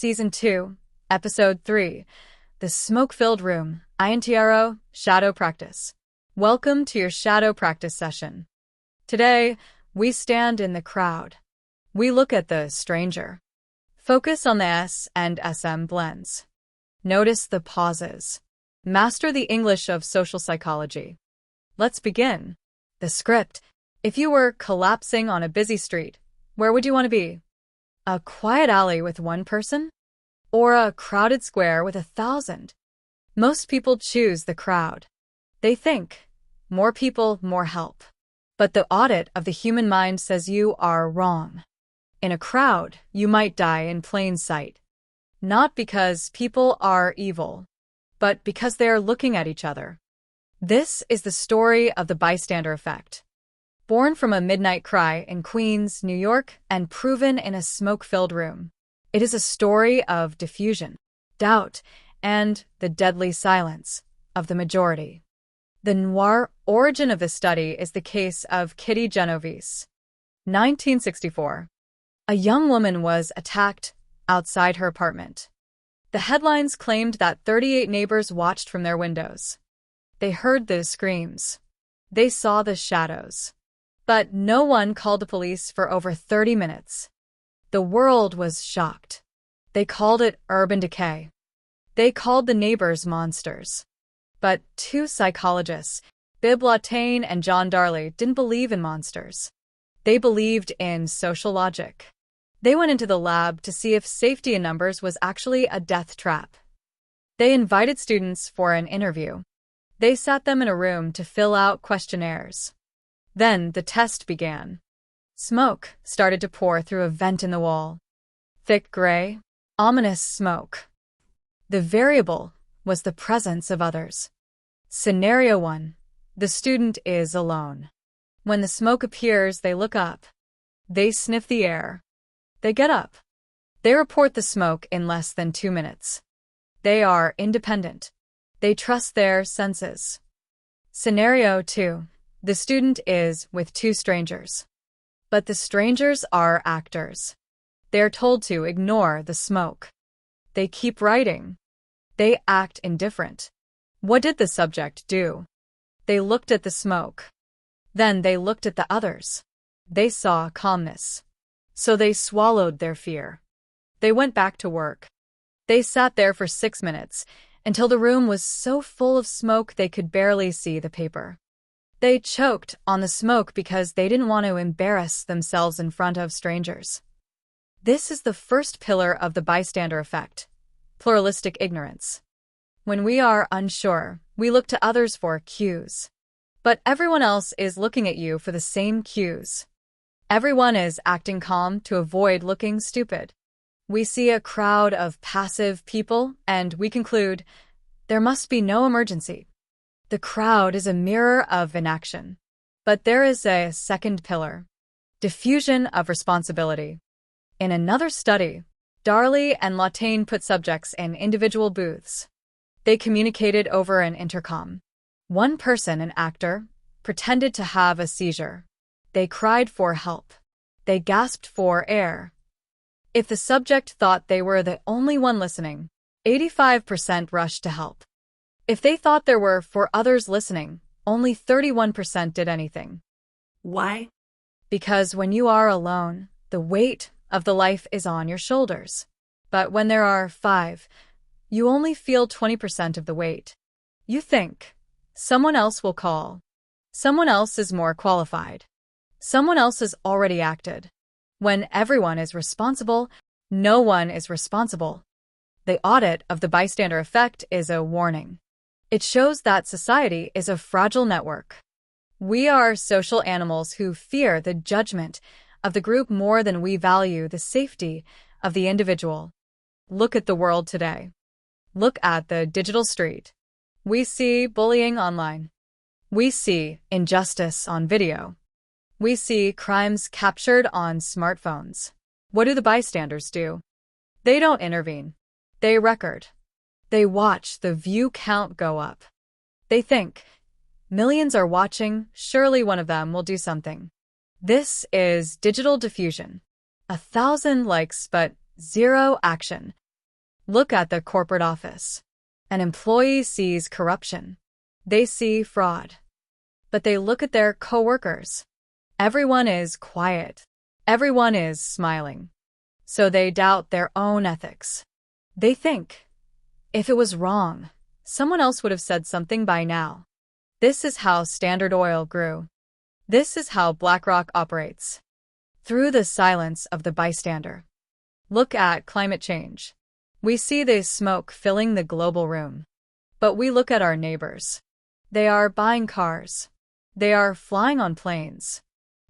Season 2, Episode 3, The Smoke-Filled Room, INTRO, Shadow Practice. Welcome to your shadow practice session. Today, we stand in the crowd. We look at the stranger. Focus on the S and SM blends. Notice the pauses. Master the English of social psychology. Let's begin. The script. If you were collapsing on a busy street, where would you want to be? A quiet alley with one person? Or a crowded square with 1,000? Most people choose the crowd. They think, more people, more help. But the audit of the human mind says you are wrong. In a crowd, you might die in plain sight. Not because people are evil, but because they are looking at each other. This is the story of the bystander effect. Born from a midnight cry in Queens, New York, and proven in a smoke-filled room. It is a story of diffusion, doubt, and the deadly silence of the majority. The noir origin of this study is the case of Kitty Genovese. 1964. A young woman was attacked outside her apartment. The headlines claimed that 38 neighbors watched from their windows. They heard the screams. They saw the shadows. But no one called the police for over 30 minutes. The world was shocked. They called it urban decay. They called the neighbors monsters. But two psychologists, Bibb Lawtain and John Darley, didn't believe in monsters. They believed in social logic. They went into the lab to see if safety in numbers was actually a death trap. They invited students for an interview. They sat them in a room to fill out questionnaires. Then the test began. Smoke started to pour through a vent in the wall. Thick gray, ominous smoke. The variable was the presence of others. Scenario 1. The student is alone. When the smoke appears, they look up. They sniff the air. They get up. They report the smoke in less than 2 minutes. They are independent. They trust their senses. Scenario 2. The student is with two strangers. But the strangers are actors. They are told to ignore the smoke. They keep writing. They act indifferent. What did the subject do? They looked at the smoke. Then they looked at the others. They saw calmness. So they swallowed their fear. They went back to work. They sat there for 6 minutes, until the room was so full of smoke they could barely see the paper. They choked on the smoke because they didn't want to embarrass themselves in front of strangers. This is the first pillar of the bystander effect, pluralistic ignorance. When we are unsure, we look to others for cues. But everyone else is looking at you for the same cues. Everyone is acting calm to avoid looking stupid. We see a crowd of passive people, and we conclude, there must be no emergency. The crowd is a mirror of inaction. But there is a second pillar, diffusion of responsibility. In another study, Darley and Lawtain put subjects in individual booths. They communicated over an intercom. One person, an actor, pretended to have a seizure. They cried for help. They gasped for air. If the subject thought they were the only one listening, 85% rushed to help. If they thought there were 4 others listening, only 31% did anything. Why? Because when you are alone, the weight of the life is on your shoulders. But when there are 5, you only feel 20% of the weight. You think, someone else will call. Someone else is more qualified. Someone else has already acted. When everyone is responsible, no one is responsible. The audit of the bystander effect is a warning. It shows that society is a fragile network. We are social animals who fear the judgment of the group more than we value the safety of the individual. Look at the world today. Look at the digital street. We see bullying online. We see injustice on video. We see crimes captured on smartphones. What do the bystanders do? They don't intervene. They record. They watch the view count go up. They think, millions are watching, surely one of them will do something. This is digital diffusion. 1,000 likes but 0 action. Look at the corporate office. An employee sees corruption. They see fraud. But they look at their coworkers. Everyone is quiet. Everyone is smiling. So they doubt their own ethics. They think, if it was wrong, someone else would have said something by now. This is how Standard Oil grew. This is how BlackRock operates. Through the silence of the bystander. Look at climate change. We see the smoke filling the global room. But we look at our neighbors. They are buying cars. They are flying on planes.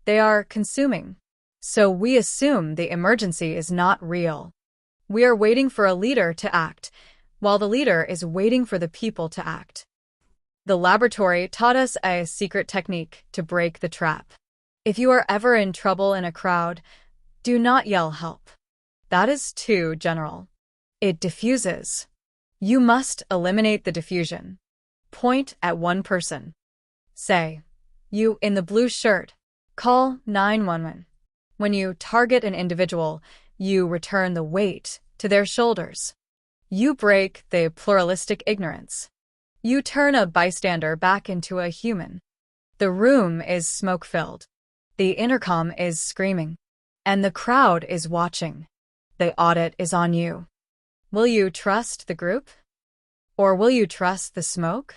They are consuming. So we assume the emergency is not real. We are waiting for a leader to act, while the leader is waiting for the people to act. The laboratory taught us a secret technique to break the trap. If you are ever in trouble in a crowd, do not yell help. That is too general. It diffuses. You must eliminate the diffusion. Point at one person. Say, you in the blue shirt, call 911. When you target an individual, you return the weight to their shoulders. You break the pluralistic ignorance. You turn a bystander back into a human. The room is smoke-filled. The intercom is screaming. And the crowd is watching. The audit is on you. Will you trust the group? Or will you trust the smoke?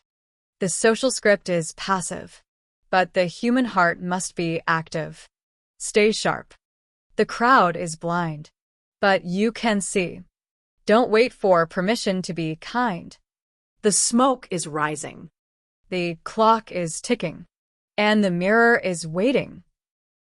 The social script is passive. But the human heart must be active. Stay sharp. The crowd is blind. But you can see. Don't wait for permission to be kind. The smoke is rising. The clock is ticking. And the mirror is waiting.